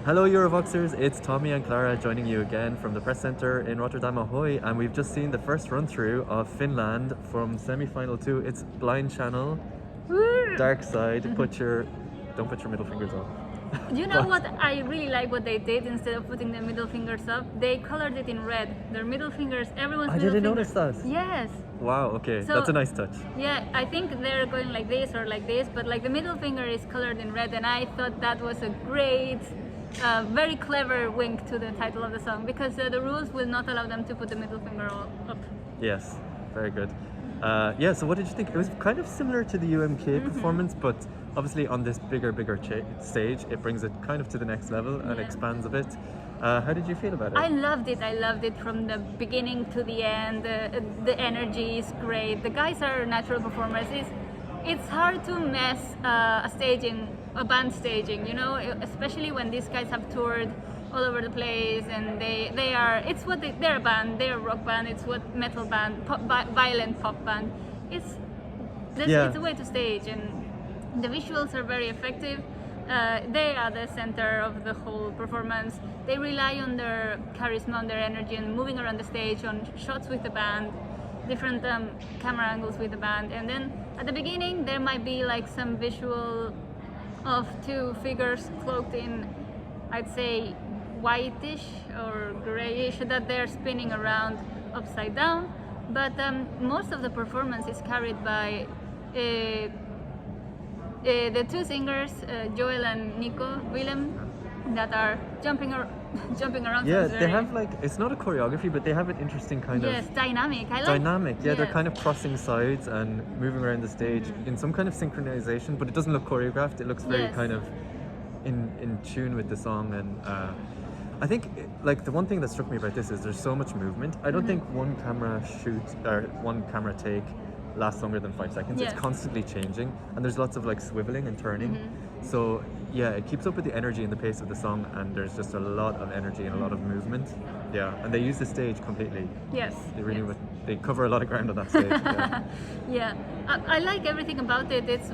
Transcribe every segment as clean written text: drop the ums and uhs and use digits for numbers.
Hello Eurovoxers, it's Tommy and Clara joining you again from the Press Centre in Rotterdam Ahoy, and we've just seen the first run through of Finland from semi-final 2. It's Blind Channel, Woo! Dark Side, don't put your middle fingers up. You know what I really like what they did instead of putting the middle fingers up? They colored it in red. Their middle fingers, everyone's I middle didn't fingers. notice that. Yes. Wow, okay, So- that's a nice touch. Yeah, I think they're going like this or like this, but like the middle finger is colored in red, and I thought that was a great, very clever wink to the title of the song, because the rules will not allow them to put the middle finger up. Yes, very good. Yeah, so what did you think? It was kind of similar to the UMK performance, but obviously on this bigger stage, it brings it kind of to the next level and Yeah. expands a bit. How did you feel about it? I loved it from the beginning to the end. The energy is great. The guys are natural performers. It's hard to mess a band staging, you know, especially when these guys have toured all over the place, and they're a band, they're a rock band, it's what metal band, violent pop band. It's a way to stage, and the visuals are very effective. They are the center of the whole performance. They rely on their charisma, on their energy, and moving around the stage, on shots with the band, different camera angles with the band. And then at the beginning, there might be like some visual of two figures cloaked in, I'd say, whitish or grayish, that they're spinning around upside down. But most of the performance is carried by the two singers, Joel and Nico Willem, that are jumping around. Yeah, they have like, it's not a choreography, but they have an interesting kind Yes, of dynamic. I like dynamic. Yeah, they're kind of crossing sides and moving around the stage in some kind of synchronization, but it doesn't look choreographed. It looks very Yes. kind of in tune with the song. And I think like the one thing that struck me about this is there's so much movement. I don't think one camera take lasts longer than 5 seconds. Yes. It's constantly changing, and there's lots of like swiveling and turning. So yeah, it keeps up with the energy and the pace of the song, and there's just a lot of energy and a lot of movement. Yeah, and they use the stage completely. Yes. They really yes. they cover a lot of ground on that stage. Yeah. Yeah, I like everything about it. It's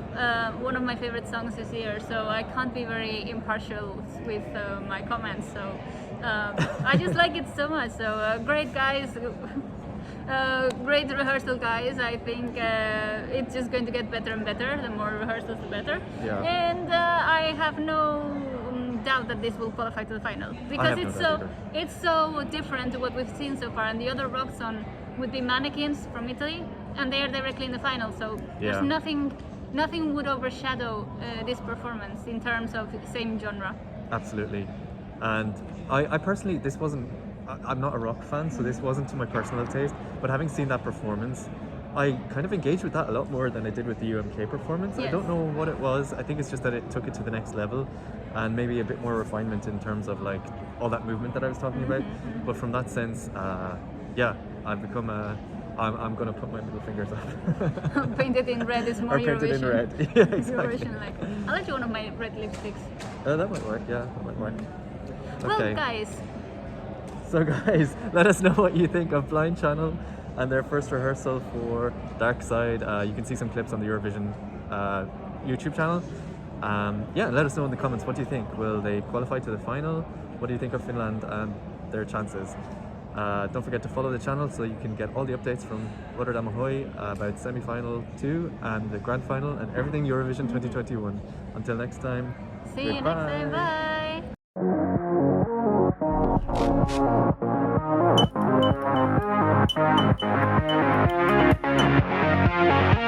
one of my favorite songs this year, so I can't be very impartial with my comments. So I just like it so much. So great guys, great rehearsal guys. I think it's just going to get better and better. The more rehearsals, the better. Yeah. And I have no doubt that this will qualify to the final, because it's so different to what we've seen so far. And the other rock song would be Mannequins from Italy, and they are directly in the final. So there's nothing would overshadow this performance in terms of same genre. Absolutely. And I personally, I'm not a rock fan, so this wasn't to my personal taste, but having seen that performance, I kind of engaged with that a lot more than I did with the UMK performance. I Yes. don't know what it was. I think it's just that it took it to the next level, and maybe a bit more refinement in terms of like all that movement that I was talking about. But from that sense, yeah, I've become I'm gonna put my middle fingers up. Painted in red is more Or painted in Eurovision. red. Yeah, exactly. Eurovision, like. I'll let you one of my red lipsticks. That might work. Yeah, that might work. Okay. Well, guys, So guys, let us know what you think of Blind Channel and their first rehearsal for Dark Side. You can see some clips on the Eurovision YouTube channel. Yeah, let us know in the comments, what do you think? Will they qualify to the final? What do you think of Finland and their chances? Don't forget to follow the channel so you can get all the updates from Rotterdam Ahoy about semi-final 2 and the grand final and everything Eurovision 2021. Until next time, see you next time. Bye. Thank you.